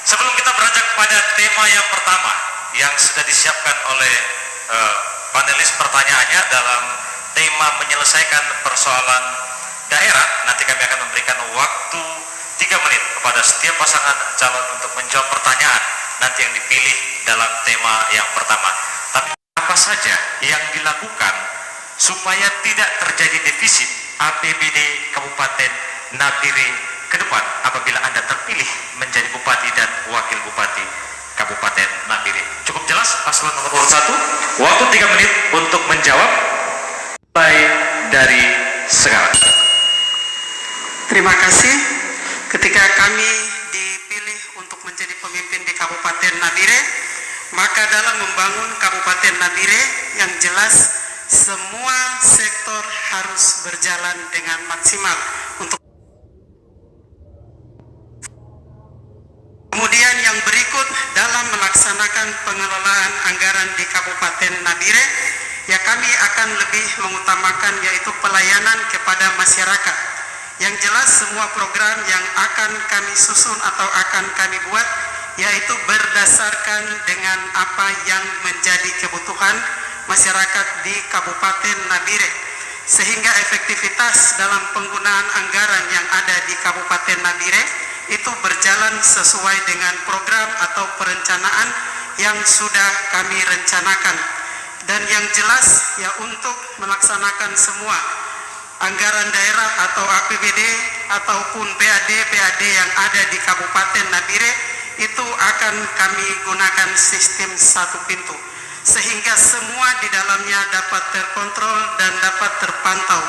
Sebelum kita beranjak pada tema yang pertama yang sudah disiapkan oleh panelis pertanyaannya dalam tema menyelesaikan persoalan daerah, nanti kami akan memberikan waktu 3 menit kepada setiap pasangan calon untuk menjawab pertanyaan nanti yang dipilih dalam tema yang pertama. Tapi apa saja yang dilakukan supaya tidak terjadi defisit APBD Kabupaten Nabire ke depan apabila Anda terpilih menjadi Bupati dan Wakil Bupati Kabupaten Nabire? Cukup jelas paslon nomor 1, waktu 3 menit untuk menjawab mulai dari sekarang. Terima kasih. Ketika kami dipilih untuk menjadi pemimpin di Kabupaten Nabire, maka dalam membangun Kabupaten Nabire yang jelas semua sektor harus berjalan dengan maksimal untuk. Kemudian yang berikut dalam melaksanakan pengelolaan anggaran di Kabupaten Nabire, ya kami akan lebih mengutamakan yaitu pelayanan kepada masyarakat. Yang jelas semua program yang akan kami susun atau akan kami buat yaitu berdasarkan dengan apa yang menjadi kebutuhan masyarakat di Kabupaten Nabire, sehingga efektivitas dalam penggunaan anggaran yang ada di Kabupaten Nabire itu berjalan sesuai dengan program atau perencanaan yang sudah kami rencanakan. Dan yang jelas ya untuk melaksanakan semua anggaran daerah atau APBD ataupun PAD yang ada di Kabupaten Nabire itu akan kami gunakan sistem satu pintu, sehingga semua di dalamnya dapat terkontrol dan dapat terpantau,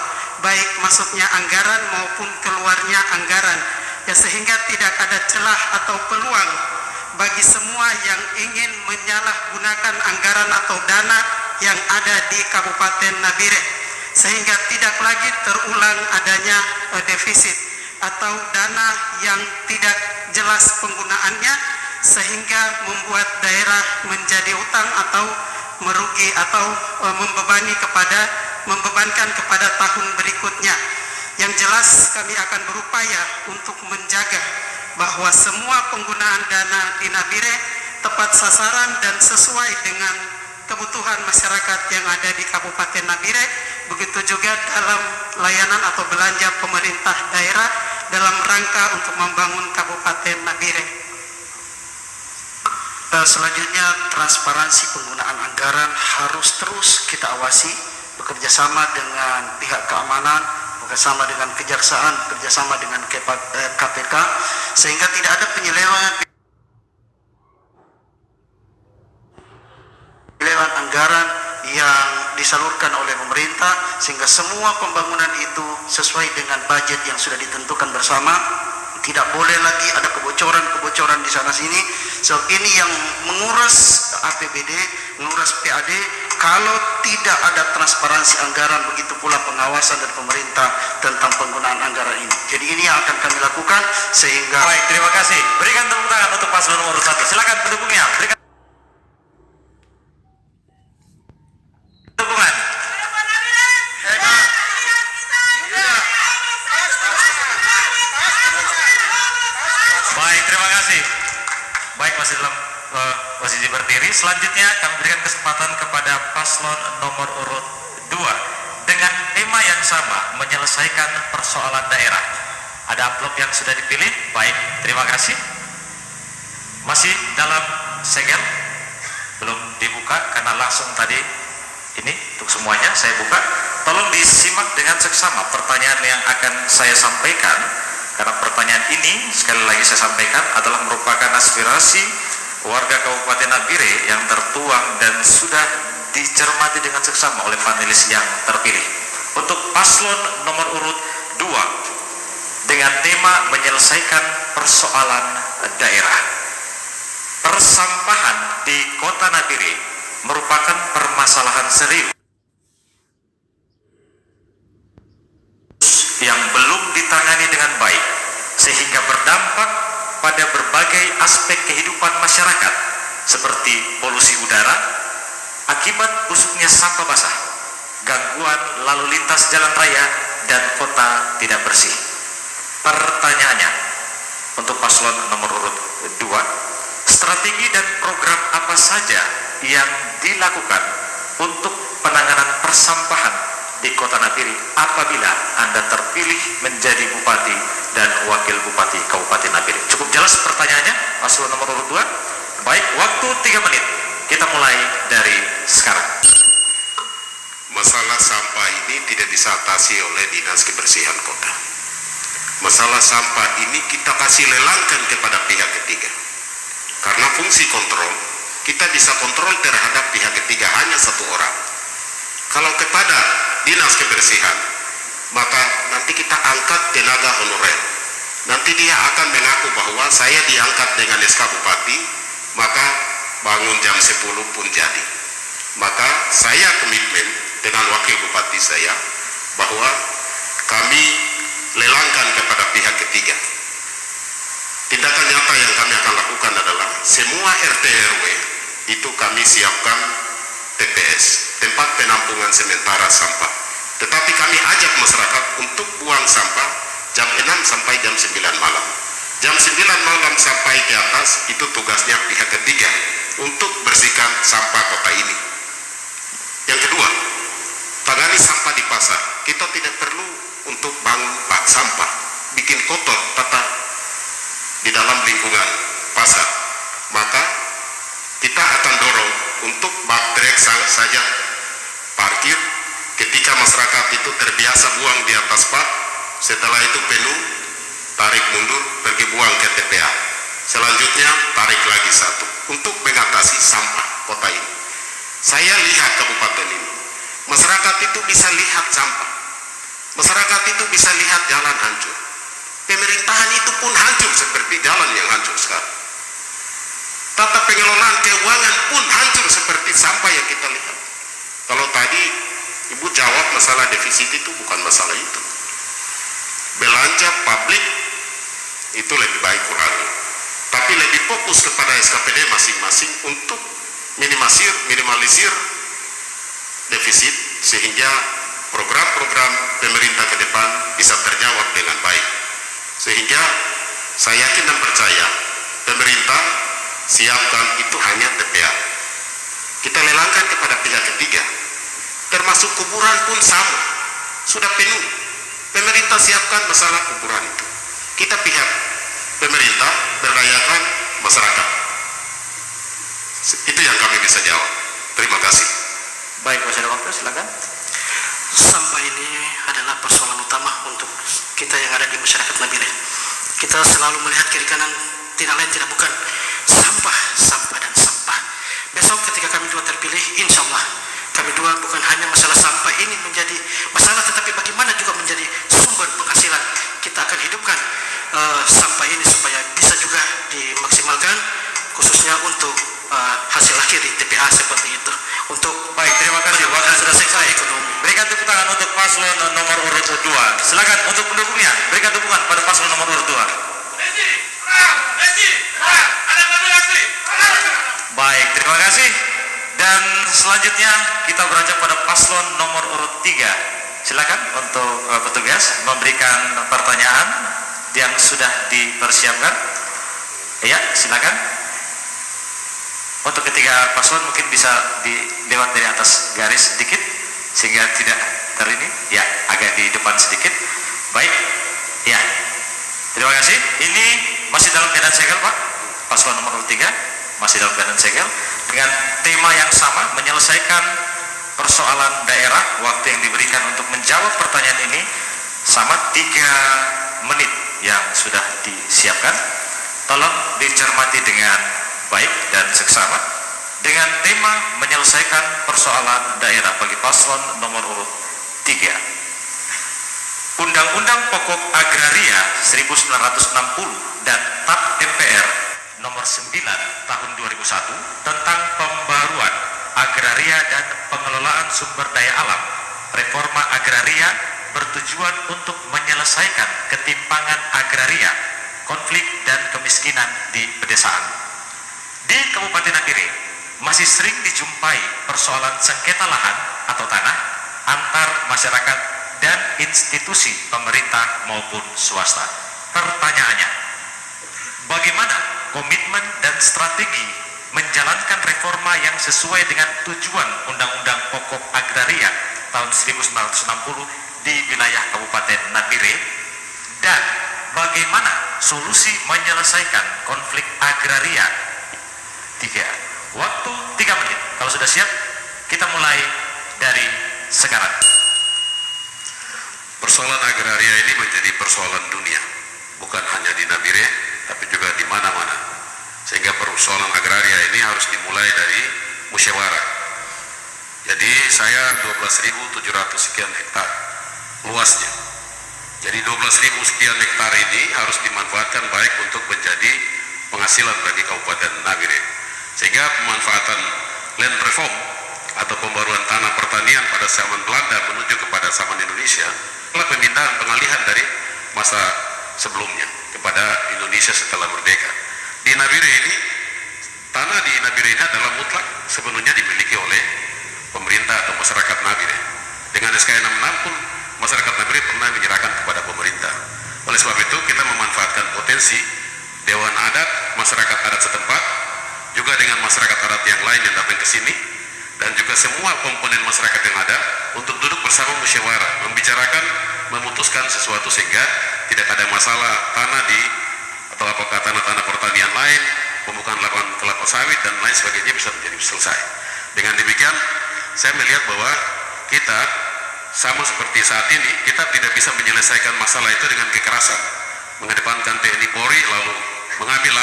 baik masuknya anggaran maupun keluarnya anggaran, ya sehingga tidak ada celah atau peluang bagi semua yang ingin menyalahgunakan anggaran atau dana yang ada di Kabupaten Nabire, sehingga tidak lagi terulang adanya defisit atau dana yang tidak jelas penggunaannya, sehingga membuat daerah menjadi utang atau merugi atau membebankan kepada tahun berikutnya. Yang jelas kami akan berupaya untuk menjaga bahwa semua penggunaan dana di Nabire tepat sasaran dan sesuai dengan kebutuhan masyarakat yang ada di Kabupaten Nabire. Begitu juga dalam layanan atau belanja pemerintah daerah dalam rangka untuk membangun Kabupaten Nabire. Selanjutnya, transparansi penggunaan anggaran harus terus kita awasi, bekerja sama dengan pihak keamanan, bekerjasama dengan kejaksaan, bekerjasama dengan KPK, sehingga tidak ada penyelewengan anggaran yang disalurkan oleh pemerintah, sehingga semua pembangunan itu sesuai dengan budget yang sudah ditentukan bersama. Tidak boleh lagi ada kebocoran di sana sini. So ini yang menguras APBD, menguras PAD. Kalau tidak ada transparansi anggaran, begitu pula pengawasan dari pemerintah tentang penggunaan anggaran ini. Jadi ini yang akan kami lakukan sehingga. Baik, terima kasih. Berikan tepuk tangan untuk paslon nomor 1. Silakan pendukungnya. Berikan dukungan. Baik, terima kasih. Baik, masih dalam posisi berdiri. Selanjutnya kami berikan kesempatan kepada paslon nomor urut 2 dengan tema yang sama, menyelesaikan persoalan daerah. Ada amplop yang sudah dipilih. Baik, terima kasih. Masih dalam segel, belum dibuka karena langsung tadi ini untuk semuanya saya buka. Tolong disimak dengan seksama pertanyaan yang akan saya sampaikan, karena pertanyaan ini sekali lagi saya sampaikan adalah merupakan aspirasi warga Kabupaten Nabire yang tertuang dan sudah dicermati dengan seksama oleh panelis yang terpilih. Untuk paslon nomor urut 2 dengan tema menyelesaikan persoalan daerah. Persampahan di Kota Nabire merupakan permasalahan serius yang belum ditangani dengan baik, sehingga berdampak pada berbagai aspek kehidupan masyarakat seperti polusi udara akibat busuknya sampah basah, gangguan lalu lintas jalan raya, dan kota tidak bersih. Pertanyaannya untuk paslon nomor urut 2, strategi dan program apa saja yang dilakukan untuk penanganan persampahan di Kota Nabire apabila Anda terpilih menjadi Bupati dan Wakil Bupati Kabupaten Nabire? Cukup jelas pertanyaannya, paslon nomor urut 2. Baik, waktu 3 menit. Kita mulai dari sekarang. Masalah sampah ini tidak bisa atasi oleh Dinas Kebersihan Kota. Masalah sampah ini kita kasih lelangkan kepada pihak ketiga. Karena fungsi kontrol, kita bisa kontrol terhadap pihak ketiga hanya 1 orang. Kalau kepada Dinas Kebersihan, maka nanti kita angkat tenaga honorer. Nanti dia akan mengaku bahwa saya diangkat dengan SK Bupati, maka bangun jam 10 pun jadi. Maka saya komitmen dengan Wakil Bupati saya bahwa kami lelangkan kepada pihak ketiga. Tindakan nyata yang kami akan lakukan adalah semua RT RW itu kami siapkan TPS, tempat penampungan sementara sampah. Tetapi kami ajak masyarakat untuk buang sampah jam 6 sampai jam 9 malam. Jam 9 malam sampai ke atas itu tugasnya pihak ketiga untuk bersihkan sampah kota ini. Yang kedua, tangani sampah di pasar. Kita tidak perlu untuk bangun bak sampah, bikin kotor tata di dalam lingkungan pasar. Maka kita akan dorong untuk bak trek saja parkir. Ketika masyarakat itu terbiasa buang di atas bak, setelah itu penuh, tarik mundur, pergi buang ke TPA. Selanjutnya tarik lagi 1 untuk mengatasi sampah kota ini. Saya lihat kabupaten ini, masyarakat itu bisa lihat sampah, masyarakat itu bisa lihat jalan hancur. Pemerintahan itu pun hancur seperti jalan yang hancur sekarang. Tata pengelolaan keuangan pun hancur seperti sampah yang kita lihat. Kalau tadi Ibu jawab masalah defisit itu bukan masalah itu. Belanja publik itu lebih baik kurangi, tapi lebih fokus kepada SKPD masing-masing untuk minimalisir defisit sehingga program-program pemerintah ke depan bisa terjawab dengan baik. Sehingga saya yakin dan percaya pemerintah siapkan itu hanya TPA. Kita lelangkan kepada pihak ketiga, termasuk kuburan pun sama, sudah penuh. Pemerintah siapkan masalah kuburan itu. Kita pihak pemerintah berdayakan masyarakat. Itu yang kami bisa jawab. Terima kasih. Baik, masih ada waktu, silakan. Sampah ini adalah persoalan utama untuk kita yang ada di masyarakat Nabire. Kita selalu melihat kiri kanan, tidak lain tidak bukan sampah, sampah dan sampah. Besok ketika kami dua terpilih, insya Allah kami dua bukan hanya masalah sampah ini menjadi masalah, tetapi bagaimana juga menjadi sumber penghasilan. Kita akan hidupkan sampah ini supaya bisa juga dimaksimalkan, khususnya untuk hasil akhir di TPA seperti itu. Untuk Baik, terima kasih. Waktu sudah selesai. Ekonomi. Berikan tepuk tangan untuk paslon nomor urut 2. Silakan untuk pendukungnya. Berikan dukungan pada paslon nomor urut 2. Baik, terima kasih. Dan selanjutnya kita beranjak pada paslon nomor urut 3. Silakan untuk petugas memberikan pertanyaan yang sudah dipersiapkan. Ya, silakan. Untuk ketiga paslon mungkin bisa dilewat dari atas garis sedikit sehingga tidak terini. Ya, agak di depan sedikit. Baik. Ya. Terima kasih. Ini masih dalam keadaan segel, Pak. Paslon nomor 3 masih dalam keadaan segel dengan tema yang sama, menyelesaikan persoalan daerah. Waktu yang diberikan untuk menjawab pertanyaan ini sama 3 menit yang sudah disiapkan. Tolong dicermati dengan baik dan seksama dengan tema menyelesaikan persoalan daerah bagi paslon nomor urut 3. Undang-Undang Pokok Agraria 1960 dan TAP MPR nomor 9 tahun 2001 tentang pembaruan agraria dan pengelolaan sumber daya alam. Reforma agraria bertujuan untuk menyelesaikan ketimpangan agraria, konflik dan kemiskinan di pedesaan. Di Kabupaten Nabire masih sering dijumpai persoalan sengketa lahan atau tanah antar masyarakat dan institusi pemerintah maupun swasta. Pertanyaannya, bagaimana komitmen dan strategi menjalankan reforma yang sesuai dengan tujuan Undang-Undang Pokok Agraria tahun 1960 di wilayah Kabupaten Nabire, dan bagaimana solusi menyelesaikan konflik agraria. 3. Waktu 3 menit. Kalau sudah siap, kita mulai dari sekarang. Persoalan agraria ini menjadi persoalan dunia, bukan hanya di Nabire, tapi juga di mana-mana. Sehingga persoalan agraria ini harus dimulai dari musyawarah. Jadi saya 12.700 sekian hektar luasnya. Jadi 12.000 sekian hektar ini harus dimanfaatkan baik untuk menjadi penghasilan bagi Kabupaten Nabire. Sehingga pemanfaatan land reform atau pembaruan tanah pertanian pada zaman Belanda menuju kepada zaman Indonesia adalah pemindahan pengalihan dari masa sebelumnya kepada Indonesia setelah merdeka. Di Nabire ini, tanah di Nabire ini adalah mutlak sepenuhnya dimiliki oleh pemerintah atau masyarakat Nabire. Dengan SK 66 pun masyarakat Nabire pernah menyerahkan kepada pemerintah. Oleh sebab itu kita memanfaatkan potensi Dewan Adat, masyarakat adat setempat, juga dengan masyarakat adat yang lain yang datang ke sini, dan juga semua komponen masyarakat yang ada untuk duduk bersama musyawarah, membicarakan, memutuskan sesuatu sehingga tidak ada masalah tanah di atau apakah tanah-tanah pertanian lain, pembukaan lapangan kelapa sawit dan lain sebagainya bisa menjadi selesai. Dengan demikian, saya melihat bahwa kita sama seperti saat ini, kita tidak bisa menyelesaikan masalah itu dengan kekerasan, mengedepankan TNI Polri lalu mengambil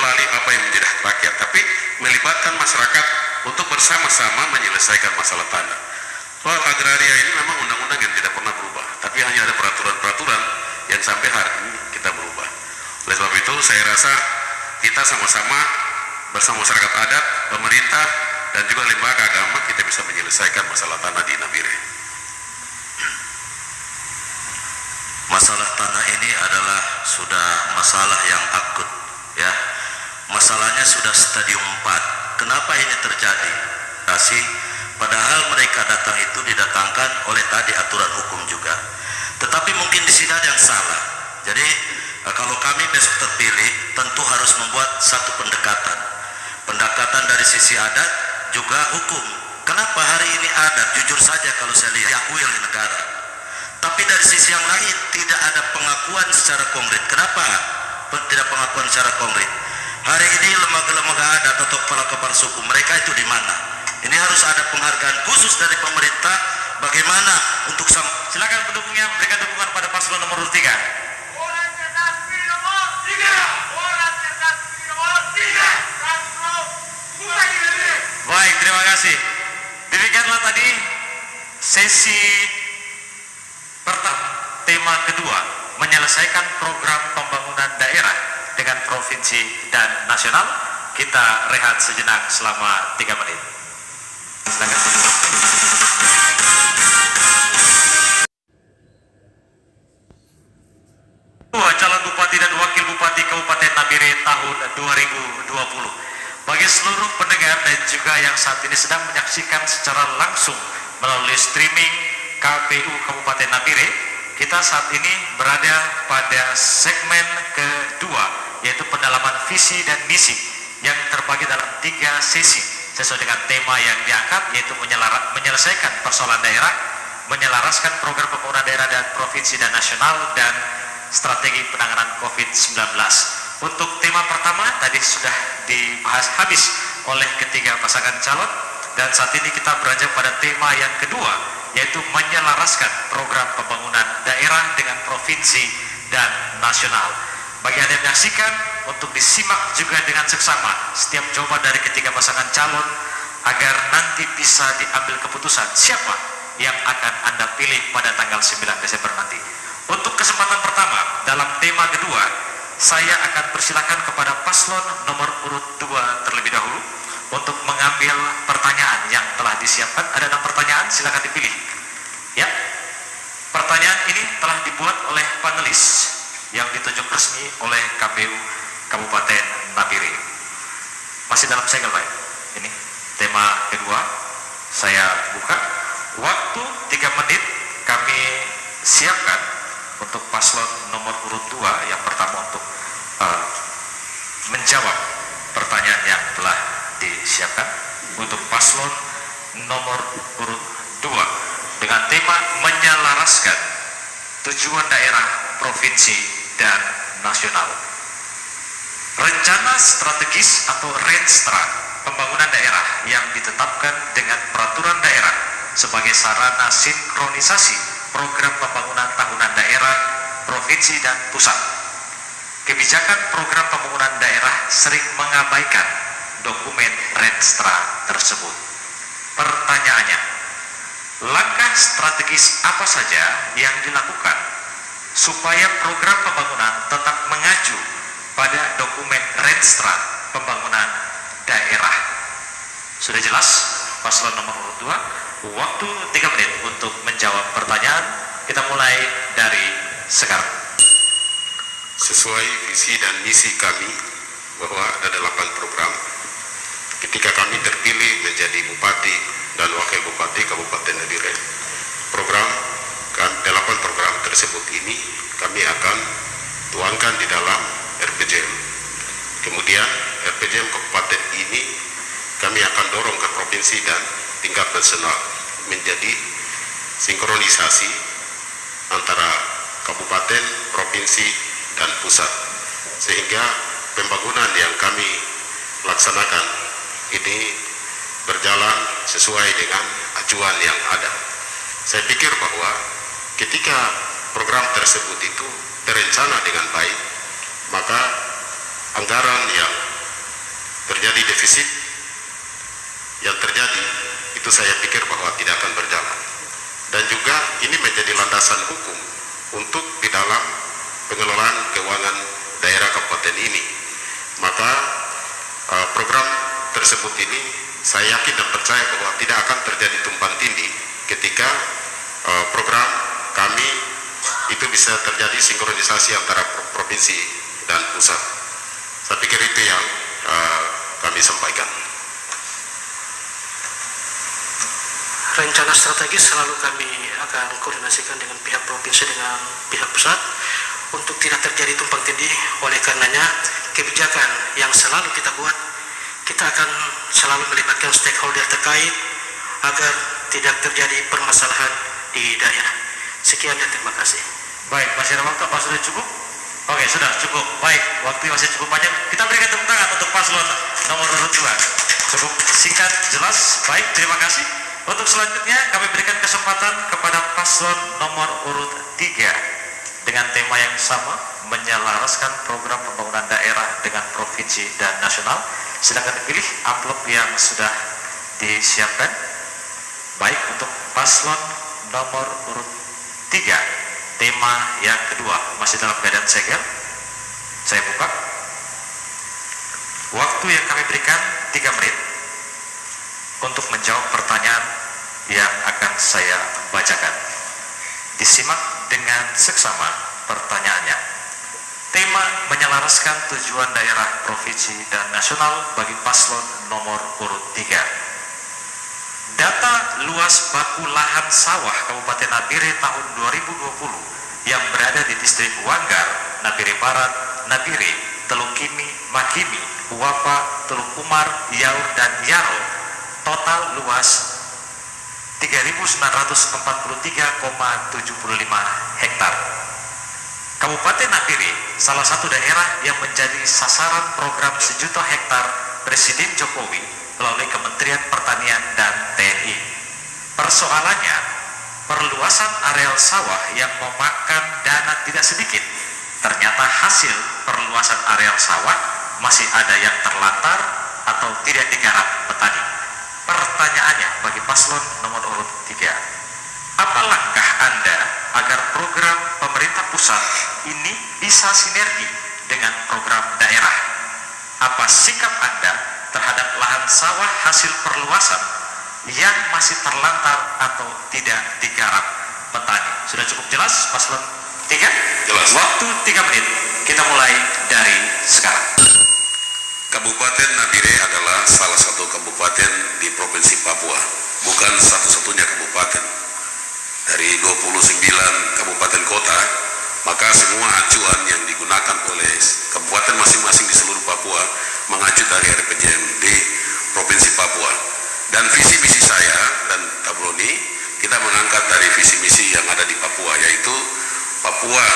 alih apa yang menjadi hak rakyat, tapi melibatkan masyarakat untuk bersama-sama menyelesaikan masalah tanah. Soal agraria ini memang undang-undang yang tidak pernah berubah, tapi hanya ada peraturan-peraturan yang sampai hari ini kita berubah. Oleh sebab itu saya rasa kita sama-sama bersama masyarakat adat, pemerintah, dan juga lembaga agama kita bisa menyelesaikan masalah tanah di Nabire. Masalah tanah ini adalah sudah masalah yang akut, ya. Masalahnya sudah stadium 4. Kenapa ini terjadi? Padahal mereka datang itu didatangkan oleh tadi aturan hukum juga. Tetapi mungkin di sini ada yang salah. Jadi kalau kami besok terpilih, tentu harus membuat satu pendekatan. Pendekatan dari sisi adat juga hukum. Kenapa hari ini adat? Jujur saja kalau saya lihat diakui oleh negara. Tapi dari sisi yang lain tidak ada pengakuan secara konkret. Kenapa tidak pengakuan secara konkret? Hari ini lembaga-lembaga adat atau kepala-kepala suku mereka itu di mana? Ini harus ada penghargaan khusus dari pemerintah. Bagaimana untuk Silakan pendukungnya berikan dukungan pada paslon nomor 3. Baik, terima kasih. Demikianlah tadi sesi pertama, tema kedua, menyelesaikan program pembangunan daerah dengan provinsi dan nasional. Kita rehat sejenak selama 3 menit. Silakan. Calon Bupati dan Wakil Bupati Kabupaten Nabire tahun 2020. Bagi seluruh pendengar dan juga yang saat ini sedang menyaksikan secara langsung melalui streaming KPU Kabupaten Nabire, kita saat ini berada pada segmen kedua, yaitu pendalaman visi dan misi yang terbagi dalam 3 sesi sesuai dengan tema yang diangkat, yaitu menyelesaikan persoalan daerah, menyelaraskan program pembangunan daerah dan provinsi dan nasional, dan strategi penanganan COVID-19. Untuk tema pertama tadi sudah dibahas habis oleh ketiga pasangan calon, dan saat ini kita beranjak pada tema yang kedua, yaitu menyelaraskan program pembangunan daerah dengan provinsi dan nasional. Bagi Anda yang menyaksikan, untuk disimak juga dengan seksama setiap jawaban dari ketiga pasangan calon agar nanti bisa diambil keputusan siapa yang akan Anda pilih pada tanggal 9 Desember nanti. Untuk kesempatan pertama dalam tema kedua, saya akan persilakan kepada paslon nomor urut 2 terlebih dahulu untuk mengambil pertanyaan yang telah disiapkan. Ada 6 pertanyaan, silakan dipilih. Ya, pertanyaan ini telah dibuat oleh panelis yang ditunjuk resmi oleh KPU Kabupaten Nabire. Masih dalam segel, Pak. Ini tema kedua, saya buka. Waktu 3 menit kami siapkan untuk paslon nomor urut 2 yang pertama untuk menjawab pertanyaan yang telah disiapkan untuk paslon nomor urut 2 dengan tema menyelaraskan tujuan daerah, provinsi, dan nasional. Rencana strategis atau Renstra pembangunan daerah yang ditetapkan dengan peraturan daerah sebagai sarana sinkronisasi program pembangunan tahunan daerah, provinsi, dan pusat. Kebijakan program pembangunan daerah sering mengabaikan dokumen Renstra tersebut. Pertanyaannya, langkah strategis apa saja yang dilakukan supaya program pembangunan tetap mengacu pada dokumen Renstra pembangunan daerah? Sudah jelas, paslon nomor urut 2, waktu 3 menit untuk menjawab pertanyaan. Kita mulai dari sekarang. Sesuai visi dan misi kami bahwa ada 8 program. Ketika kami terpilih menjadi Bupati dan Wakil Bupati Kabupaten Nabire, 8 program tersebut ini kami akan tuangkan di dalam RPJM. Kemudian RPJM Kabupaten ini kami akan dorong ke provinsi dan tingkat nasional menjadi sinkronisasi antara kabupaten, provinsi, dan pusat, sehingga pembangunan yang kami laksanakan ini berjalan sesuai dengan acuan yang ada. Saya pikir bahwa ketika program tersebut itu terencana dengan baik, maka anggaran yang terjadi defisit yang terjadi itu saya pikir bahwa tidak akan berjalan. Dan juga ini menjadi landasan hukum untuk di dalam pengelolaan keuangan daerah kabupaten ini. Maka program tersebut ini saya yakin dan percaya bahwa tidak akan terjadi tumpang tindih ketika program kami itu bisa terjadi sinkronisasi antara provinsi dan pusat. Saya pikir itu yang kami sampaikan. Rencana strategis selalu kami akan koordinasikan dengan pihak provinsi dengan pihak pusat untuk tidak terjadi tumpang tindih. Oleh karenanya kebijakan yang selalu kita buat, kita akan selalu melibatkan stakeholder terkait agar tidak terjadi permasalahan di daerah. Sekian dan terima kasih. Baik, masih ada waktu? Apa sudah cukup? Oke, sudah cukup. Baik, waktu masih cukup banyak. Kita berikan tepuk tangan untuk paslon nomor urut 2. Cukup singkat, jelas. Baik, terima kasih. Untuk selanjutnya kami berikan kesempatan kepada paslon nomor urut 3 dengan tema yang sama, menyelaraskan program pembangunan daerah dengan provinsi dan nasional. Silakan dipilih amplop yang sudah disiapkan. Baik, untuk paslon nomor urut 3, tema yang kedua masih dalam keadaan segel. Saya buka. Waktu yang kami berikan 3 menit untuk menjawab pertanyaan yang akan saya bacakan. Disimak dengan seksama pertanyaannya. Tema menyelaraskan tujuan daerah, provinsi, dan nasional bagi paslon nomor urut 3. Data luas baku lahan sawah Kabupaten Nabire tahun 2020 yang berada di distrik Wanggar, Nabire Barat, Nabire, Teluk Kimi, Makimi, Uwapa, Teluk Umar, Yaur, dan Yaro total luas 3.943,75 hektar. Kabupaten Nabire salah satu daerah yang menjadi sasaran program 1 juta hektar Presiden Jokowi melalui Kementerian Pertanian dan TNI. Persoalannya, perluasan areal sawah yang memakan dana tidak sedikit. Ternyata hasil perluasan areal sawah masih ada yang terlantar atau tidak digarap petani. Pertanyaannya bagi paslon nomor urut 3, apa langkah Anda agar program pemerintah pusat ini bisa sinergi dengan program daerah? Apa sikap Anda terhadap lahan sawah hasil perluasan yang masih terlantar atau tidak digarap petani? Sudah cukup jelas paslon 3? Jelas. Waktu 3 menit. Kita mulai dari sekarang. Kabupaten Nabire adalah salah satu kabupaten di Provinsi Papua, bukan satu-satunya kabupaten. Dari 29 kabupaten kota, maka semua acuan yang digunakan oleh kabupaten masing-masing di seluruh Papua mengacu dari RPJM di Provinsi Papua. Dan visi misi saya dan Tabroni, kita mengangkat dari visi misi yang ada di Papua, yaitu Papua,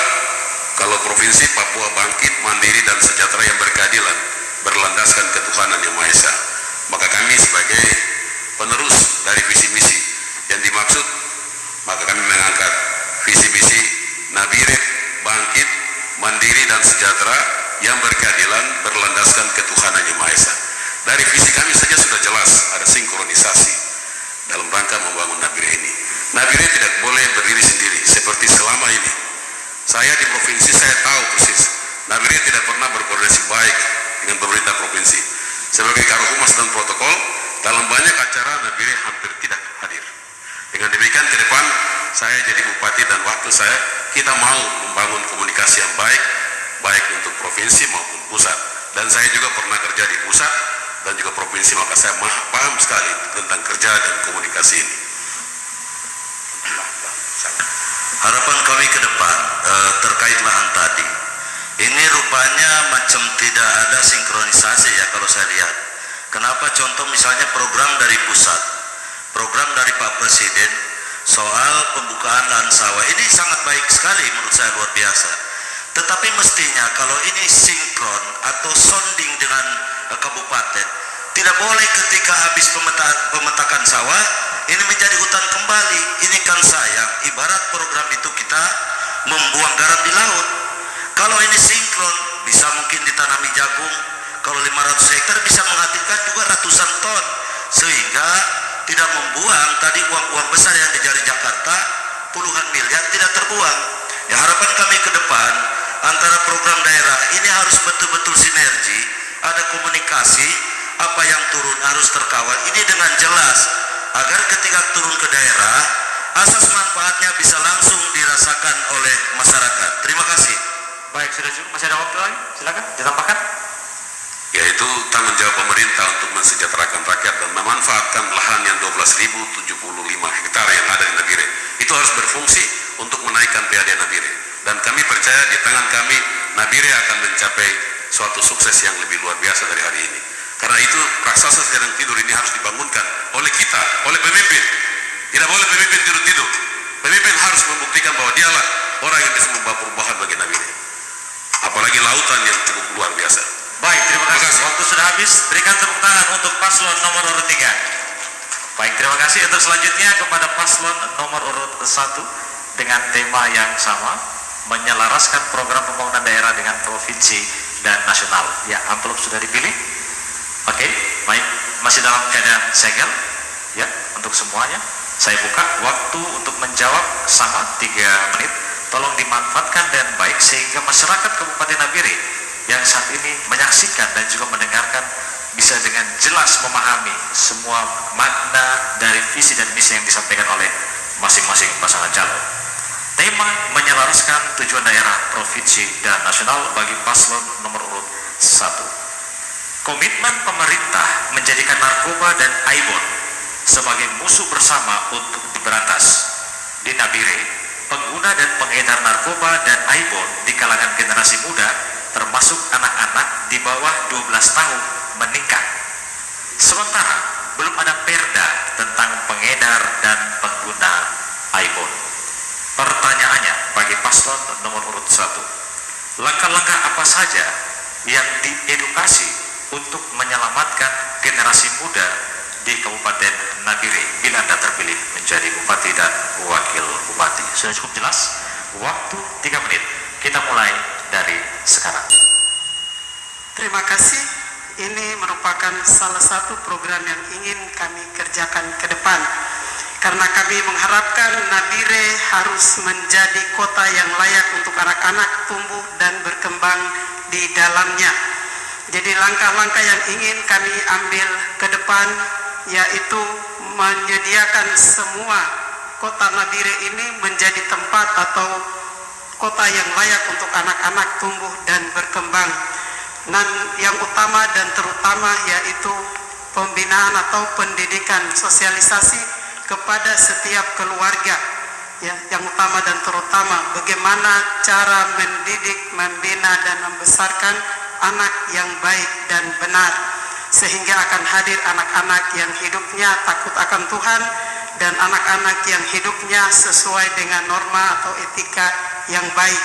kalau provinsi Papua bangkit, mandiri dan sejahtera yang berkeadilan, berlandaskan ketuhanan yang Maha Esa. Maka kami sebagai penerus dari visi misi yang dimaksud, maka kami mengangkat visi misi Nabire bangkit, mandiri dan sejahtera yang berkeadilan, berlandaskan ketuhanan yang Maha Esa. Dari visi kami saja sudah jelas ada sinkronisasi dalam rangka membangun Nabire ini. Nabire tidak boleh berdiri sendiri seperti selama ini. Saya di provinsi saya tahu persis Nabire tidak pernah berkoordinasi baik dengan pemerintah provinsi. Sebagai Karohumas dan protokol, dalam banyak acara Nabire hampir tidak hadir. Dengan demikian ke depan saya jadi bupati dan waktu saya, kita mau membangun komunikasi yang baik, baik untuk provinsi maupun pusat. Dan saya juga pernah kerja di pusat dan juga provinsi, maka saya paham sekali tentang kerja dan komunikasi ini. Harapan kami ke depan terkait lahan tadi, ini rupanya macam tidak ada sinkronisasi ya kalau saya lihat. Kenapa? Contoh misalnya program dari pusat, program dari Pak Presiden soal pembukaan lahan sawah ini sangat baik sekali menurut saya, luar biasa. Tetapi mestinya kalau ini sinkron atau sounding dengan kabupaten, tidak boleh ketika habis pemetakan sawah ini menjadi hutan kembali. Ini kan sayang, ibarat program itu kita membuang garam di laut. Kalau ini sinkron, bisa mungkin ditanami jagung, kalau 500 hektar bisa menghasilkan juga ratusan ton, sehingga tidak membuang tadi uang-uang besar yang dicari Jakarta, puluhan miliar tidak terbuang. Ya, harapan kami ke depan antara program daerah ini harus betul-betul sinergi, ada komunikasi, apa yang turun harus terkawal ini dengan jelas, agar ketika turun ke daerah, asas manfaatnya bisa langsung dirasakan oleh masyarakat. Terima kasih. Baik, sudah cukup. Masih ada waktu lagi? Silakan ditambahkan. Yaitu tanggung jawab pemerintah untuk mensejahterakan rakyat dan memanfaatkan lahan yang 12.075 hektar yang ada di Nabire. Itu harus berfungsi untuk menaikkan PAD Nabire. Dan kami percaya di tangan kami, Nabire akan mencapai suatu sukses yang lebih luar biasa dari hari ini. Karena itu raksasa sedang tidur ini harus dibangunkan oleh kita, oleh pemimpin. Tidak boleh pemimpin tidur-tidur. Pemimpin harus membuktikan bahwa dialah orang yang bisa membawa perubahan bagi Nabire. Apalagi lautan yang cukup luar biasa. Baik, terima kasih. Waktu sudah habis. Berikan tepuk tangan untuk paslon nomor urut 3. Baik, terima kasih. Untuk selanjutnya kepada paslon nomor urut 1 dengan tema yang sama, menyelaraskan program pembangunan daerah dengan provinsi dan nasional. Ya, amplop sudah dipilih. Oke, baik. Masih dalam keadaan segel. Ya, untuk semuanya. Saya buka waktu untuk menjawab sama 3 menit. Tolong dimanfaatkan dan baik sehingga masyarakat Kabupaten Nabire yang saat ini menyaksikan dan juga mendengarkan bisa dengan jelas memahami semua makna dari visi dan misi yang disampaikan oleh masing-masing pasangan calon. Tema menyelaraskan tujuan daerah, provinsi, dan nasional bagi paslon nomor urut 1. Komitmen pemerintah menjadikan narkoba dan aibon sebagai musuh bersama untuk diberantas. Di Nabire, pengguna dan pengedar narkoba dan aibon di kalangan generasi muda termasuk anak-anak di bawah 12 tahun meningkat. Sementara belum ada perda tentang pengedar dan pengguna aibon. Pertanyaannya bagi paslon nomor urut 1, langkah-langkah apa saja yang diedukasi untuk menyelamatkan generasi muda di Kabupaten Nabire bila Anda terpilih menjadi bupati dan wakil bupati? Sudah cukup jelas? Waktu 3 menit. Kita mulai dari sekarang. Terima kasih. Ini merupakan salah satu program yang ingin kami kerjakan ke depan. Karena kami mengharapkan Nabire harus menjadi kota yang layak untuk anak-anak tumbuh dan berkembang di dalamnya. Jadi langkah-langkah yang ingin kami ambil ke depan yaitu menyediakan semua kota Nabire ini menjadi tempat atau kota yang layak untuk anak-anak tumbuh dan berkembang. Dan yang utama dan terutama yaitu pembinaan atau pendidikan, sosialisasi kepada setiap keluarga. Ya, yang utama dan terutama bagaimana cara mendidik, membina dan membesarkan anak yang baik dan benar, sehingga akan hadir anak-anak yang hidupnya takut akan Tuhan dan anak-anak yang hidupnya sesuai dengan norma atau etika yang baik.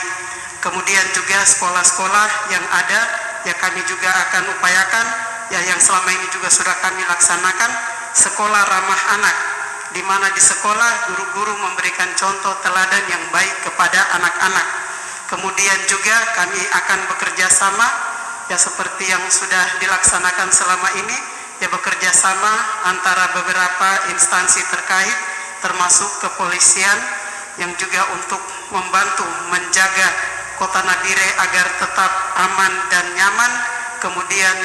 Kemudian juga sekolah-sekolah yang ada, ya kami juga akan upayakan, ya yang selama ini juga sudah kami laksanakan, sekolah ramah anak, di mana di sekolah guru-guru memberikan contoh teladan yang baik kepada anak-anak. Kemudian juga kami akan bekerja sama, ya seperti yang sudah dilaksanakan selama ini, ya bekerja sama antara beberapa instansi terkait, termasuk kepolisian, yang juga untuk membantu menjaga Kota Nabire agar tetap aman dan nyaman. Kemudian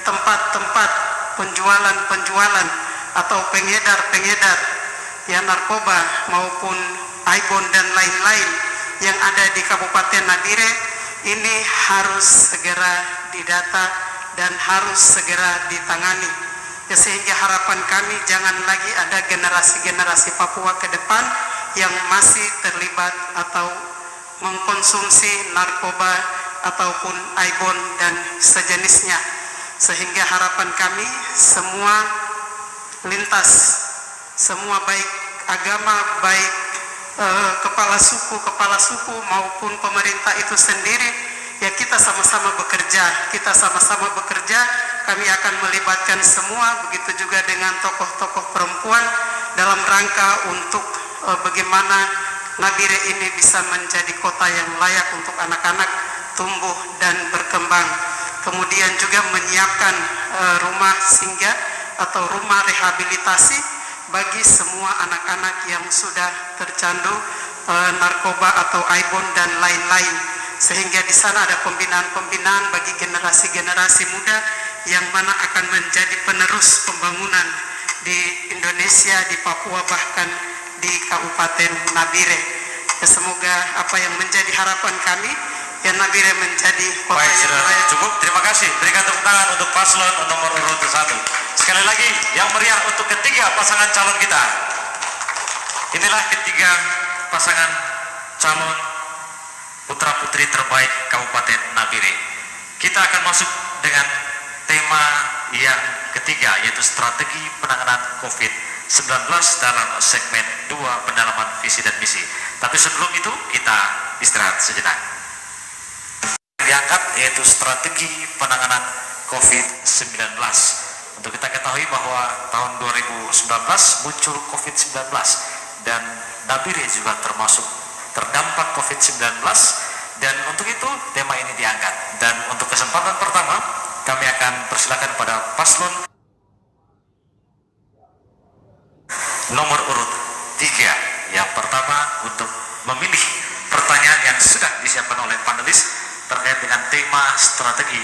tempat-tempat penjualan atau pengedar ya narkoba maupun aibon dan lain-lain yang ada di Kabupaten Nabire ini harus segera didata dan harus segera ditangani, ya, sehingga harapan kami jangan lagi ada generasi-generasi Papua ke depan yang masih terlibat atau mengkonsumsi narkoba ataupun aibon dan sejenisnya. Sehingga harapan kami semua lintas, semua baik agama, baik kepala suku maupun pemerintah itu sendiri, ya kita sama-sama bekerja, kami akan melibatkan semua, begitu juga dengan tokoh-tokoh perempuan dalam rangka untuk bagaimana Nabire ini bisa menjadi kota yang layak untuk anak-anak tumbuh dan berkembang. Kemudian juga menyiapkan rumah singgah atau rumah rehabilitasi bagi semua anak-anak yang sudah tercandu narkoba atau aibon dan lain-lain, sehingga di sana ada pembinaan bagi generasi-generasi muda yang mana akan menjadi penerus pembangunan di Indonesia, di Papua, bahkan di Kabupaten Nabire. Ya, semoga apa yang menjadi harapan kami, ya Nabire menjadi kota Baik, yang sudah layak. cukup. Terima kasih. Berikan tepuk tangan untuk paslon nomor urut 1. Sekali lagi yang meriah untuk ketiga pasangan calon kita. Inilah ketiga pasangan calon putra putri terbaik Kabupaten Nabire. Kita akan masuk dengan tema yang ketiga, yaitu strategi penanganan COVID-19 dalam segmen 2 pendalaman visi dan misi. Tapi sebelum itu kita istirahat sejenak. Diangkat yaitu strategi penanganan COVID-19. Untuk kita ketahui bahwa tahun 2019 muncul COVID-19 dan Nabire juga termasuk terdampak COVID-19, dan untuk itu tema ini diangkat. Dan untuk kesempatan pertama kami akan persilakan pada paslon nomor urut 3 yang pertama untuk memilih pertanyaan yang sudah disiapkan oleh panelis terkait dengan tema strategi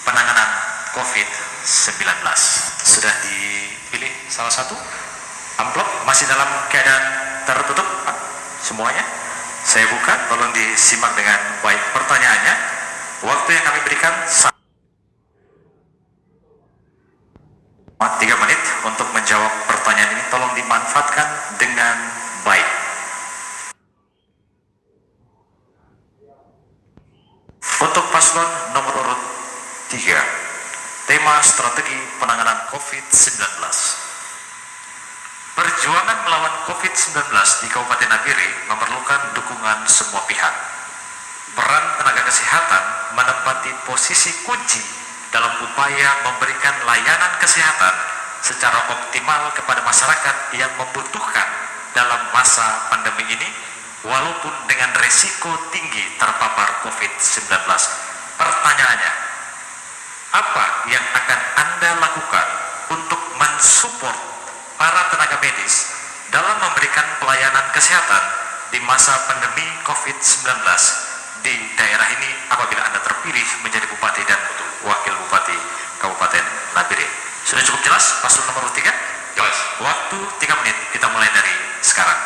penanganan COVID-19. Sudah dipilih salah satu amplop, masih dalam keadaan tertutup semuanya. Saya buka, tolong disimak dengan baik pertanyaannya. Waktu yang kami berikan 3 menit untuk menjawab pertanyaan ini, tolong dimanfaatkan dengan baik. Untuk paslon nomor urut 3, tema strategi penanganan COVID-19. Perjuangan melawan COVID-19 di Kabupaten Nabire memerlukan dukungan semua pihak. Peran tenaga kesehatan menempati posisi kunci dalam upaya memberikan layanan kesehatan secara optimal kepada masyarakat yang membutuhkan dalam masa pandemi ini, walaupun dengan resiko tinggi terpapar COVID-19. Pertanyaannya, apa yang akan Anda lakukan untuk mensupport para tenaga medis dalam memberikan pelayanan kesehatan di masa pandemi COVID-19 di daerah ini apabila Anda terpilih menjadi Bupati dan Wakil Bupati Kabupaten Nabire? Sudah cukup jelas paslon nomor 3? Jelas. Waktu 3 menit, kita mulai dari sekarang.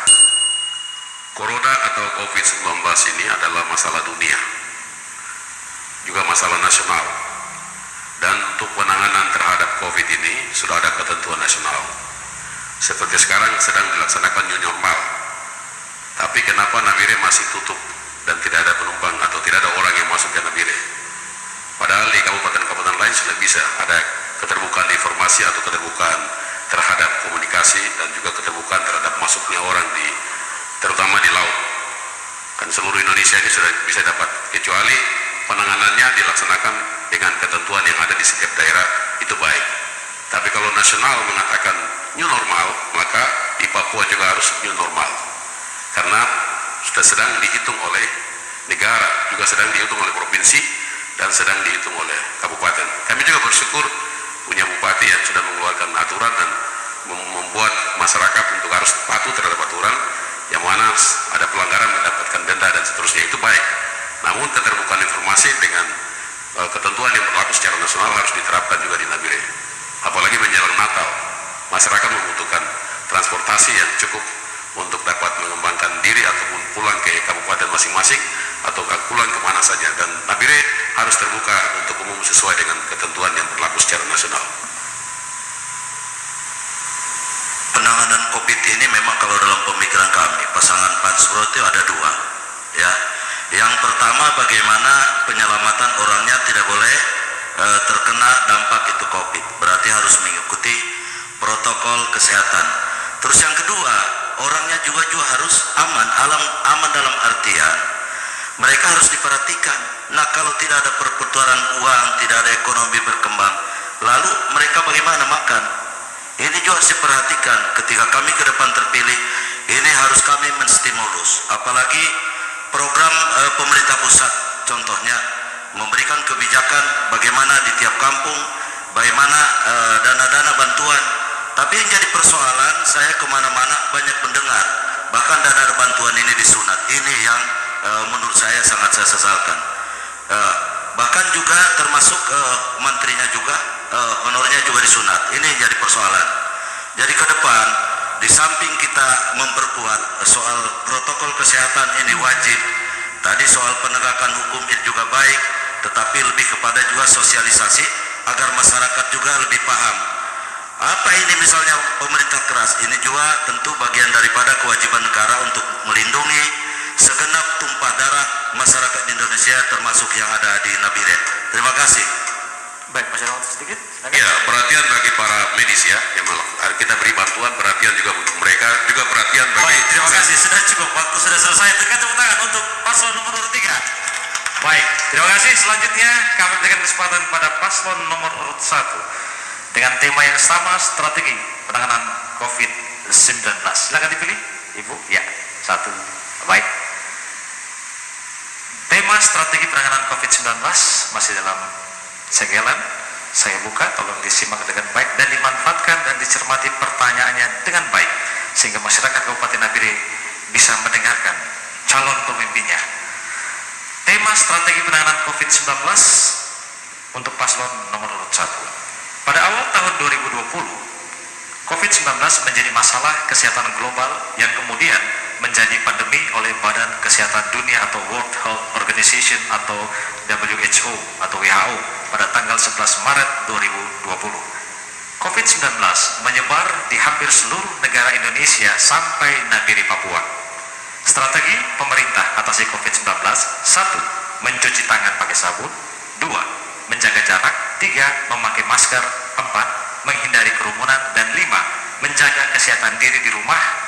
Corona atau COVID-19 ini adalah masalah dunia, juga masalah nasional. Dan untuk penanganan terhadap COVID ini sudah ada ketentuan nasional. Seperti sekarang sedang dilaksanakan new normal. Tapi kenapa Nabire masih tutup dan tidak ada penumpang atau tidak ada orang yang masuk ke Nabire? Padahal di kabupaten-kabupaten lain sudah bisa ada keterbukaan informasi atau keterbukaan terhadap komunikasi dan juga keterbukaan terhadap masuknya orang di terutama di laut. Kan seluruh Indonesia ini sudah bisa dapat, kecuali penanganannya dilaksanakan dengan ketentuan yang ada di setiap daerah itu baik. Tapi kalau nasional mengatakan new normal, maka di Papua juga harus new normal. Karena sudah sedang dihitung oleh negara, juga sedang dihitung oleh provinsi, dan sedang dihitung oleh kabupaten. Kami juga bersyukur punya bupati yang sudah mengeluarkan aturan dan membuat masyarakat untuk harus patuh terhadap aturan, yang mana ada pelanggaran mendapatkan denda dan seterusnya, itu baik. Namun keterbukaan informasi dengan ketentuan yang berlaku secara nasional harus diterapkan juga di Nabire. Apalagi menjelang Natal, masyarakat membutuhkan transportasi yang cukup untuk dapat mengembangkan diri ataupun pulang ke kabupaten masing-masing atau pulang kemana saja, dan Nabire harus terbuka untuk umum sesuai dengan ketentuan yang berlaku secara nasional. Penanganan COVID ini memang kalau dalam pemikiran kami pasangan Pansuro itu ada dua, ya. Yang pertama, bagaimana penyelamatan orangnya tidak boleh terkena dampak itu COVID, berarti harus mengikuti protokol kesehatan. Terus yang kedua, orangnya juga harus aman dalam artian mereka harus diperhatikan. Nah, kalau tidak ada perputaran uang, tidak ada ekonomi berkembang, lalu mereka bagaimana makan? Ini juga harus diperhatikan. Ketika kami ke depan terpilih, ini harus kami menstimulus, apalagi program pemerintah pusat, contohnya memberikan kebijakan bagaimana di tiap kampung, bagaimana dana-dana bantuan. Tapi yang jadi persoalan, saya kemana-mana banyak mendengar, bahkan dana bantuan ini disunat. Ini yang menurut saya sangat saya sesalkan. Bahkan juga termasuk menterinya juga, honornya juga disunat. Ini yang jadi persoalan. Jadi ke depan, di samping kita memperkuat soal protokol kesehatan ini wajib, tadi soal penegakan hukum itu juga baik, tetapi lebih kepada juga sosialisasi agar masyarakat juga lebih paham. Apa ini misalnya pemerintah keras, ini juga tentu bagian daripada kewajiban negara untuk melindungi segenap tumpah darah masyarakat Indonesia termasuk yang ada di Nabire. Terima kasih. Baik, masyarakat sedikit. Ya, perhatian bagi para medis ya, yang kita beri bantuan, perhatian juga untuk mereka, juga perhatian bagi. Baik, terima kasih. Sudah cukup, waktu sudah selesai. Berikan tepuk tangan untuk paslon nomor 3. Baik, terima kasih. Selanjutnya kami berikan kesempatan pada paslon nomor urut 1 dengan tema yang sama, strategi penanganan COVID-19. Silakan dipilih, Ibu. Ya, 1. Baik. Tema strategi penanganan COVID-19 masih dalam segelan. Saya buka, tolong disimak dengan baik dan dimanfaatkan dan dicermati pertanyaannya dengan baik, sehingga masyarakat Kabupaten Nabire bisa mendengarkan calon pemimpinnya. Tema strategi penanganan COVID-19 untuk paslon nomor urut 1. Pada awal tahun 2020, COVID-19 menjadi masalah kesehatan global yang kemudian menjadi pandemi oleh Badan Kesehatan Dunia atau World Health Organization atau WHO atau WHO pada tanggal 11 Maret 2020. COVID-19 menyebar di hampir seluruh negara Indonesia sampai Nabire, Papua. Strategi pemerintah atasi COVID-19: 1. Mencuci tangan pakai sabun. 2. Menjaga jarak. 3. Memakai masker. 4. Menghindari kerumunan. Dan 5. Menjaga kesehatan diri di rumah.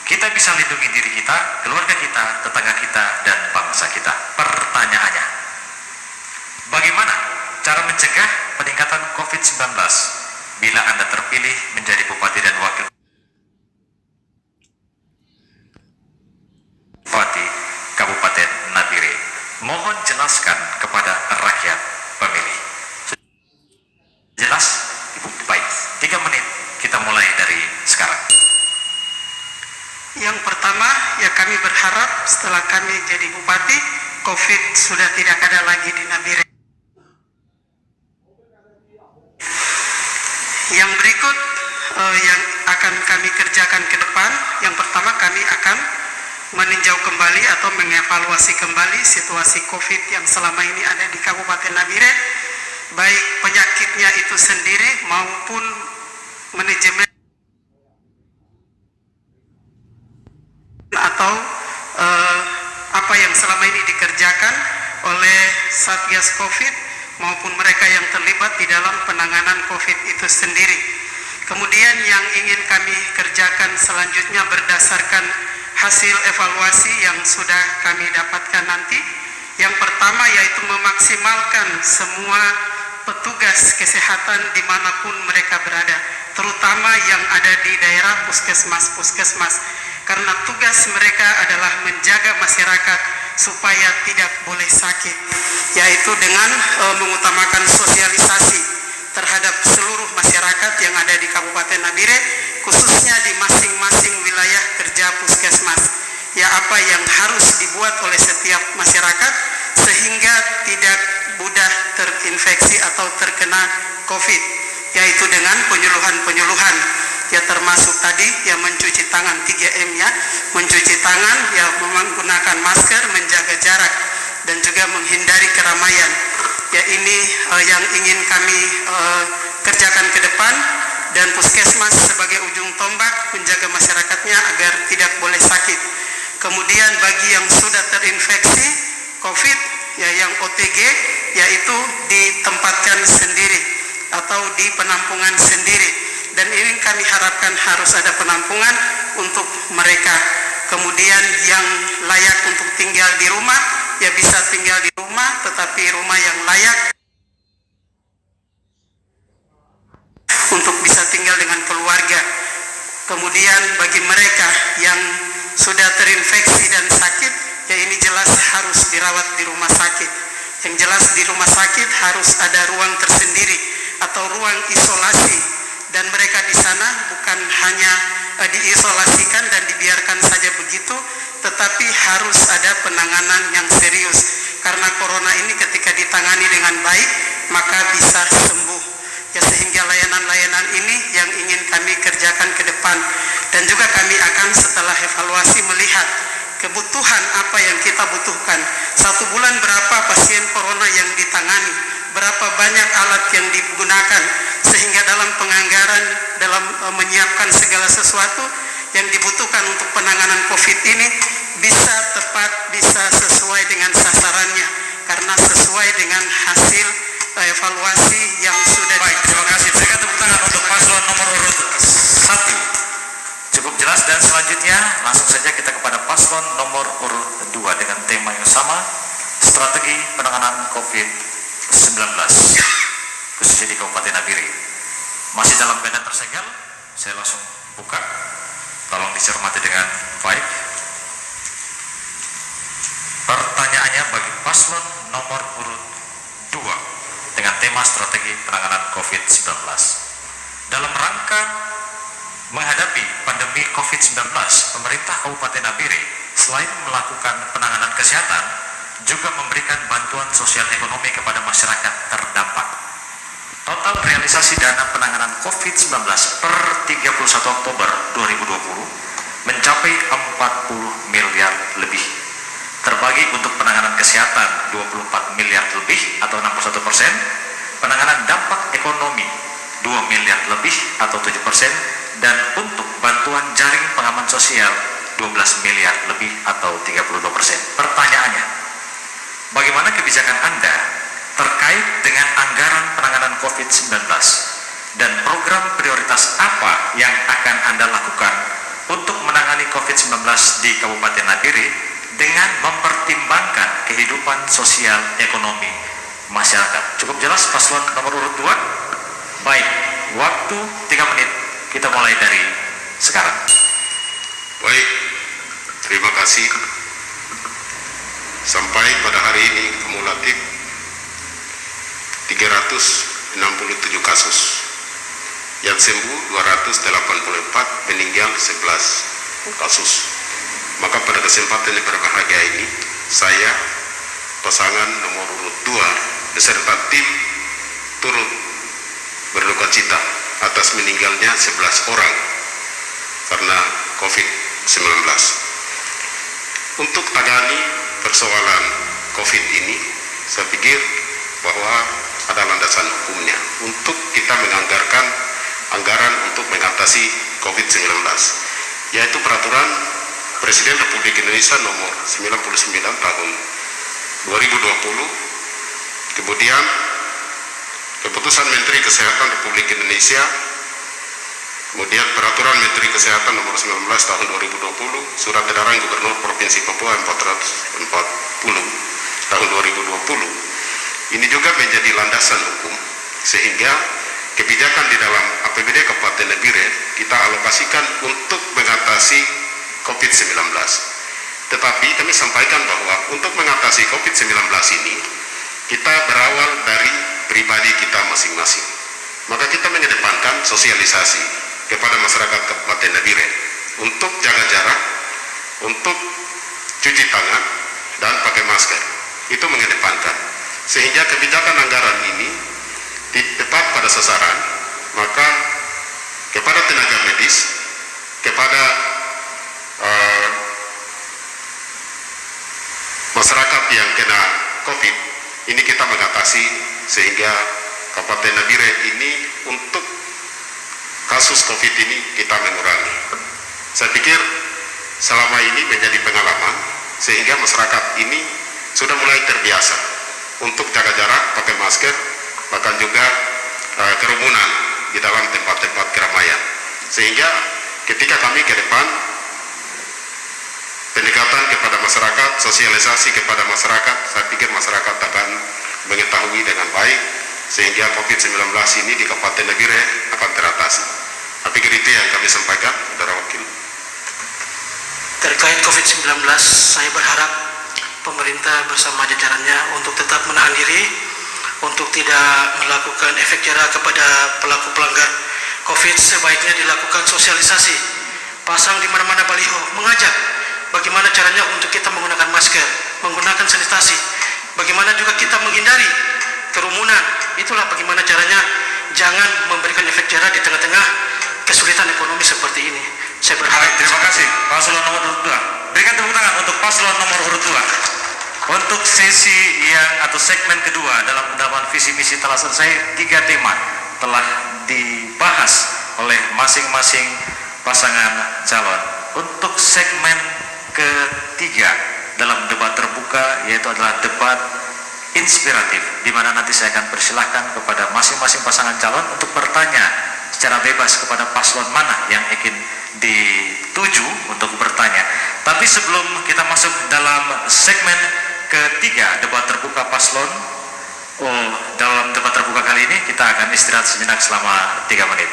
Kita bisa lindungi diri kita, keluarga kita, tetangga kita, dan bangsa kita. Pertanyaannya, bagaimana cara mencegah peningkatan COVID-19 bila Anda terpilih menjadi Bupati dan Wakil Bupati Kabupaten Nabire? Mohon jelaskan kepada rakyat pemilih. Jelas, Ibu? Baik, 3 menit kita mulai dari sekarang. Yang pertama, ya kami berharap setelah kami jadi bupati, COVID sudah tidak ada lagi di Nabire. Yang berikut yang akan kami kerjakan ke depan, yang pertama kami akan meninjau kembali atau mengevaluasi kembali situasi COVID yang selama ini ada di Kabupaten Nabire, baik penyakitnya itu sendiri maupun manajemen atau apa yang selama ini dikerjakan oleh oleh Satgas COVID maupun mereka yang terlibat di dalam penanganan COVID itu sendiri. Kemudian yang ingin kami kerjakan selanjutnya berdasarkan hasil evaluasi yang sudah kami dapatkan nanti. Yang pertama yaitu memaksimalkan semua petugas kesehatan dimanapun mereka berada, terutama yang ada di daerah puskesmas, karena tugas mereka adalah menjaga masyarakat supaya tidak boleh sakit, yaitu dengan mengutamakan sosialisasi terhadap seluruh masyarakat yang ada di Kabupaten Nabire, khususnya di masing-masing wilayah kerja puskesmas, ya apa yang harus dibuat oleh setiap masyarakat sehingga tidak mudah terinfeksi atau terkena COVID, yaitu dengan penyuluhan-penyuluhan, ya termasuk tadi ya mencuci tangan 3M, ya mencuci tangan, ya menggunakan masker, menjaga jarak, dan juga menghindari keramaian. Ya ini yang ingin kami kerjakan ke depan, dan puskesmas sebagai ujung tombak menjaga masyarakatnya agar tidak boleh sakit. Kemudian bagi yang sudah terinfeksi COVID, ya yang OTG, yaitu ditempatkan sendiri atau di penampungan sendiri, dan ini kami harapkan harus ada penampungan untuk mereka. Kemudian yang layak untuk tinggal di rumah, ya bisa tinggal di rumah, tetapi rumah yang layak untuk bisa tinggal dengan keluarga. Kemudian bagi mereka yang sudah terinfeksi dan sakit, ya ini jelas harus dirawat di rumah sakit. Yang jelas di rumah sakit harus ada ruang tersendiri atau ruang isolasi, dan mereka di sana bukan hanya diisolasikan dan dibiarkan saja begitu, tetapi harus ada penanganan yang serius, karena corona ini ketika ditangani dengan baik maka bisa sembuh, ya sehingga layanan-layanan ini yang ingin kami kerjakan ke depan. Dan juga kami akan setelah evaluasi melihat kebutuhan apa yang kita butuhkan. 1 bulan berapa pasien corona yang ditangani, berapa banyak alat yang digunakan, sehingga dalam penganggaran, dalam menyiapkan segala sesuatu yang dibutuhkan untuk penanganan COVID ini bisa tepat, bisa sesuai dengan sasarannya, karena sesuai dengan hasil evaluasi yang sudah. Baik, terima kasih. Berikan tepuk tangan untuk paslon nomor urut 1. Cukup jelas, dan selanjutnya langsung saja kita kepada paslon nomor urut 2 dengan tema yang sama, strategi penanganan COVID-19 khususnya di Kabupaten Nabire. Masih dalam keadaan tersegel, saya langsung buka, tolong dicermati dengan baik. Pertanyaannya bagi paslon nomor urut 2 dengan tema strategi penanganan COVID-19. Dalam rangka menghadapi pandemi COVID-19, pemerintah Kabupaten Nabire selain melakukan penanganan kesehatan, juga memberikan bantuan sosial ekonomi kepada masyarakat terdampak. Total realisasi dana penanganan COVID-19 per 31 Oktober 2020 mencapai 40 miliar lebih. Terbagi untuk penanganan kesehatan 24 miliar lebih atau 61%, penanganan dampak ekonomi 2 miliar lebih atau 7%, dan untuk bantuan jaring pengaman sosial 12 miliar lebih atau 32%. Pertanyaannya, bagaimana kebijakan Anda terkait dengan anggaran penanganan COVID-19 dan program prioritas apa yang akan Anda lakukan untuk menangani COVID-19 di Kabupaten Nabire dengan mempertimbangkan kehidupan sosial ekonomi masyarakat? Cukup jelas paslon nomor urut 2? Baik, waktu 3 menit, kita mulai dari sekarang. Baik, terima kasih. Sampai pada hari ini kumulatif 367 kasus, yang sembuh 284, meninggal 11 kasus. Maka pada kesempatan yang berbahagia ini, saya, pasangan nomor urut 2 beserta tim turut berduka cita atas meninggalnya 11 orang karena COVID-19. Untuk tangani persoalan COVID ini, saya pikir bahwa ada landasan hukumnya untuk kita menganggarkan anggaran untuk mengatasi COVID-19, yaitu Peraturan Presiden Republik Indonesia nomor 99 tahun 2020, kemudian Keputusan Menteri Kesehatan Republik Indonesia, kemudian Peraturan Menteri Kesehatan Nomor 19 Tahun 2020, Surat Edaran Gubernur Provinsi Papua 440 Tahun 2020. Ini juga menjadi landasan hukum sehingga kebijakan di dalam APBD Kabupaten Nabire kita alokasikan untuk mengatasi COVID-19. Tetapi kami sampaikan bahwa untuk mengatasi COVID-19 ini kita berawal dari pribadi kita masing-masing. Maka kita mengedepankan sosialisasi kepada masyarakat Kabupaten Nabire untuk jaga jarak, untuk cuci tangan, dan pakai masker. Itu mengedepankan. Sehingga kebijakan anggaran ini tepat pada sasaran, maka kepada tenaga medis, kepada masyarakat yang kena COVID, ini kita mengatasi sehingga Kabupaten Nabire ini untuk kasus COVID ini kita mengurangi. Saya pikir selama ini menjadi pengalaman sehingga masyarakat ini sudah mulai terbiasa untuk jaga jarak, pakai masker, bahkan juga kerumunan di dalam tempat-tempat keramaian. Sehingga ketika kami ke depan pendekatan kepada masyarakat, sosialisasi kepada masyarakat, saya pikir masyarakat akan mengetahui dengan baik sehingga COVID-19 ini di Kabupaten Nabire akan teratasi. Saya pikir itu yang kami sampaikan, Saudara Wakil. Terkait COVID-19, saya berharap pemerintah bersama jajarannya untuk tetap menahan diri, untuk tidak melakukan efek jerah kepada pelaku pelanggar COVID. Sebaiknya dilakukan sosialisasi, pasang di mana-mana baliho, mengajak bagaimana caranya untuk kita menggunakan masker, menggunakan sanitasi, bagaimana juga kita menghindari kerumunan. Itulah bagaimana caranya jangan memberikan efek jerah di tengah-tengah kesulitan ekonomi seperti ini. Saya berharap. Baik, terima kasih paslon nomor urut 2. Berikan tepuk tangan untuk paslon nomor urut 2. Untuk sesi yang atau segmen kedua dalam pendapat visi misi telah selesai, 3 tema telah dibahas oleh masing-masing pasangan calon. Untuk segmen ketiga dalam debat terbuka, yaitu adalah debat inspiratif, di mana nanti saya akan persilahkan kepada masing-masing pasangan calon untuk bertanya secara bebas kepada paslon mana yang ingin dituju untuk bertanya. Tapi sebelum kita masuk dalam segmen ketiga debat terbuka paslon, dalam debat terbuka kali ini kita akan istirahat sejenak selama 3 menit.